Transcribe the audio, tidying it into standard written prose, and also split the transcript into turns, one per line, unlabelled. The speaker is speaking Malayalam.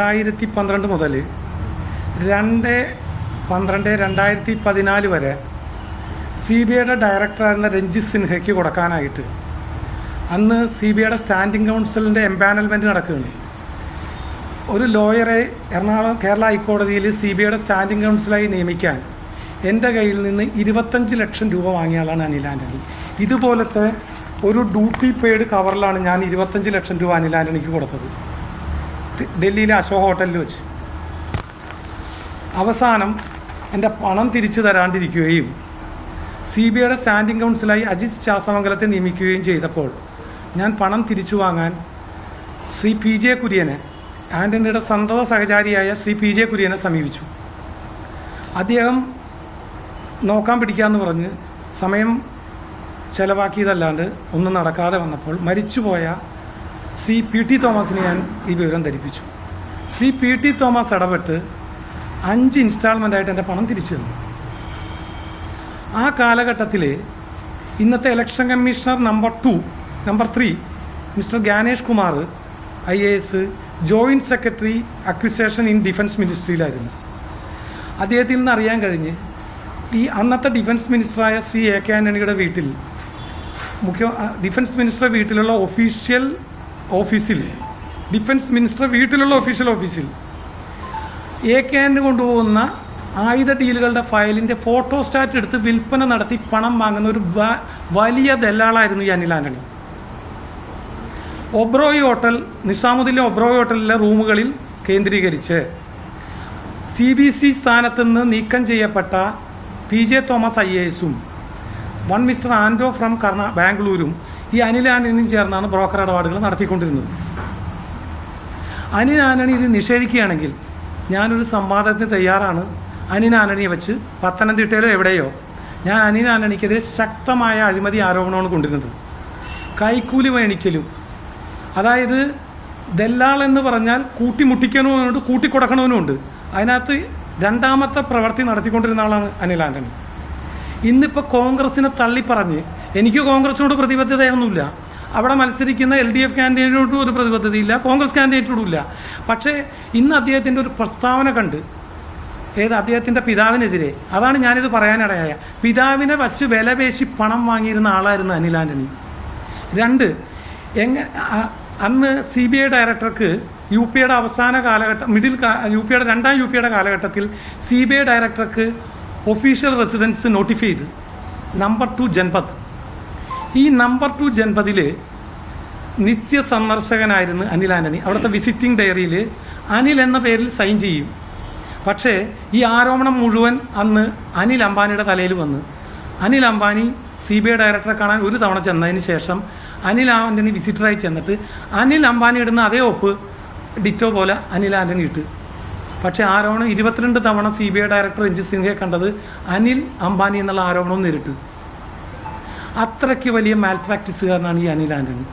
2012 മുതൽ 2/12/2014 വരെ CBIയുടെ ഡയറക്ടറായിരുന്ന രഞ്ജിത്ത് സിൻഹയ്ക്ക് കൊടുക്കാനായിട്ട് അന്ന് CBIയുടെ സ്റ്റാൻഡിംഗ് കൗൺസിലിൻ്റെ എംപാനൽമെൻറ്റ് നടക്കുകയാണ്. ഒരു ലോയറെ എറണാകുളം കേരള ഹൈക്കോടതിയിൽ CBIയുടെ സ്റ്റാൻഡിംഗ് കൗൺസിലായി നിയമിക്കാൻ എൻ്റെ കയ്യിൽ നിന്ന് 25 ലക്ഷം രൂപ വാങ്ങിയ ആളാണ് അനിൽ ആൻ്റണി. ഇതുപോലത്തെ ഒരു ഡ്യൂട്ടി പെയ്ഡ് കവറിലാണ് ഞാൻ 25 ലക്ഷം രൂപ അനിൽ ആൻ്റണിക്ക് കൊടുത്തത്, ഡൽഹിയിലെ അശോക് ഹോട്ടലിൽ വെച്ച്. അവസാനം എൻ്റെ പണം തിരിച്ചു തരാണ്ടിരിക്കുകയും CBIയുടെ സ്റ്റാൻഡിംഗ് കൗൺസിലായി അജിത് ശാസ്തമംഗലത്തെ നിയമിക്കുകയും ചെയ്തപ്പോൾ ഞാൻ പണം തിരിച്ചു വാങ്ങാൻ ശ്രീ PJ കുര്യനെ, ആൻ്റണിയുടെ സന്തത സഹചാരിയായ ശ്രീ PJ കുര്യനെ സമീപിച്ചു. അദ്ദേഹം നോക്കാൻ പിടിക്കാമെന്ന് പറഞ്ഞ് സമയം ചെലവാക്കിയതല്ലാണ്ട് ഒന്നും നടക്കാതെ വന്നപ്പോൾ മരിച്ചുപോയ ശ്രീ PT തോമസിനെ ഞാൻ ഈ വിവരം ധരിപ്പിച്ചു. ശ്രീ PT തോമസ് ഇടപെട്ട് 5 ഇൻസ്റ്റാൾമെൻ്റായിട്ട് എൻ്റെ പണം തിരിച്ചു തന്നു. ആ കാലഘട്ടത്തിൽ ഇന്നത്തെ election commissioner number 3 mister Gyanesh Kumar IAS joint secretary acquisition in defence മിനിസ്ട്രിയിലായിരുന്നു. അദ്ദേഹത്തിൽ നിന്ന് അറിയാൻ കഴിഞ്ഞ് ഈ അന്നത്തെ ഡിഫൻസ് മിനിസ്റ്ററായ ശ്രീ AK ആൻ്റണിയുടെ വീട്ടിൽ ഡിഫൻസ് മിനിസ്റ്റർ വീട്ടിലുള്ള ഒഫീഷ്യൽ ഓഫീസിൽ AK ആൻ്റണി കൊണ്ടുപോകുന്ന ആയുധ ഡീലുകളുടെ ഫയലിൻ്റെ ഫോട്ടോസ്റ്റാറ്റ് എടുത്ത് വിൽപ്പന നടത്തി പണം വാങ്ങുന്ന ഒരു വലിയ ദല്ലാളായിരുന്നു ഈ അനിൽ ആൻ്റണി. ഒബ്രോയ് ഹോട്ടൽ, നിസാമുദ്ദീനിലെ ഒബ്രോയ് ഹോട്ടലിലെ റൂമുകളിൽ കേന്ദ്രീകരിച്ച് CBC സ്ഥാനത്ത് നിന്ന് നീക്കം ചെയ്യപ്പെട്ട PJ തോമസ് IASഉം മിസ്റ്റർ ആൻഡോ ഫ്രം ബാംഗ്ലൂരും ഈ അനിൽ ആൻ്റണിയും ചേർന്നാണ് ബ്രോക്കർ ഇടപാടുകൾ നടത്തിക്കൊണ്ടിരുന്നത്. അനിൽ ആൻ്റണി ഇത് നിഷേധിക്കുകയാണെങ്കിൽ ഞാനൊരു സംവാദത്തിന് തയ്യാറാണ്. അനിൽ ആൻ്റണിയെ വെച്ച് പത്തനംതിട്ടയിലോ എവിടെയോ ഞാൻ അനിൽ ആൻ്റണിക്കെതിരെ ശക്തമായ അഴിമതി ആരോപണമാണ് കൊണ്ടിരുന്നത്. കൈക്കൂലി മേടിക്കലും, അതായത് ദല്ലാൾ എന്ന് പറഞ്ഞാൽ കൂട്ടിമുട്ടിക്കണമുണ്ട്, കൂട്ടിക്കൊടുക്കണവനുമുണ്ട്. അതിനകത്ത് രണ്ടാമത്തെ പ്രവൃത്തി നടത്തിക്കൊണ്ടിരുന്ന ആളാണ് അനിൽ ആൻ്റണി. ഇന്നിപ്പോൾ കോൺഗ്രസിനെ തള്ളിപ്പറഞ്ഞ്, എനിക്ക് കോൺഗ്രസിനോട് പ്രതിബദ്ധതയൊന്നുമില്ല, അവിടെ മത്സരിക്കുന്ന LDF കാൻഡിഡേറ്റിനോടും ഒരു പ്രതിബദ്ധതയില്ല, കോൺഗ്രസ് കാൻഡിഡേറ്റിനോടും ഇല്ല. പക്ഷേ ഇന്ന് അദ്ദേഹത്തിൻ്റെ ഒരു പ്രസ്താവന കണ്ട്, അദ്ദേഹത്തിൻ്റെ പിതാവിനെതിരെ, അതാണ് ഞാനിത് പറയാനിടയായ, പിതാവിനെ വച്ച് വിലപേശി പണം വാങ്ങിയിരുന്ന ആളായിരുന്നു അനിൽ ആൻ്റണി. 2, അന്ന് CBI ഡയറക്ടർക്ക് UPയുടെ അവസാന കാലഘട്ടം, രണ്ടാം UPയുടെ കാലഘട്ടത്തിൽ CBI ഡയറക്ടർക്ക് ഒഫീഷ്യൽ റെസിഡൻസ് നോട്ടിഫൈ ചെയ്ത് നമ്പർ 2 ജൻപത്. ഈ നമ്പർ 2 ജൻപതിൽ നിത്യ സന്ദർശകനായിരുന്നു അനിൽ ആൻ്റണി. അവിടുത്തെ വിസിറ്റിംഗ് ഡയറിയിൽ അനിൽ എന്ന പേരിൽ സൈൻ ചെയ്യും. പക്ഷേ ഈ ആരോപണം മുഴുവൻ അന്ന് അനിൽ അംബാനിയുടെ തലയിൽ വന്ന് അനിൽ അംബാനി CBI ഡയറക്ടറെ കാണാൻ ഒരു തവണ ചെന്നതിന് ശേഷം അനിൽ ആൻ്റണി വിസിറ്ററായി ചെന്നിട്ട് അനിൽ അംബാനി ഇടുന്ന അതേ ഒപ്പ് ഡിറ്റോ പോലെ അനിൽ ആൻ്റണി ഇട്ട്. പക്ഷേ ആരോപണം 22 തവണ CBI ഡയറക്ടർ രഞ്ജിത്ത് സിൻഹയെ കണ്ടത് അനിൽ അംബാനി എന്നുള്ള ആരോപണവും നേരിട്ട്. അത്രയ്ക്ക് വലിയ മാൽ പ്രാക്ടീസുകാരനാണ് ഈ അനിൽ ആൻ്റണി.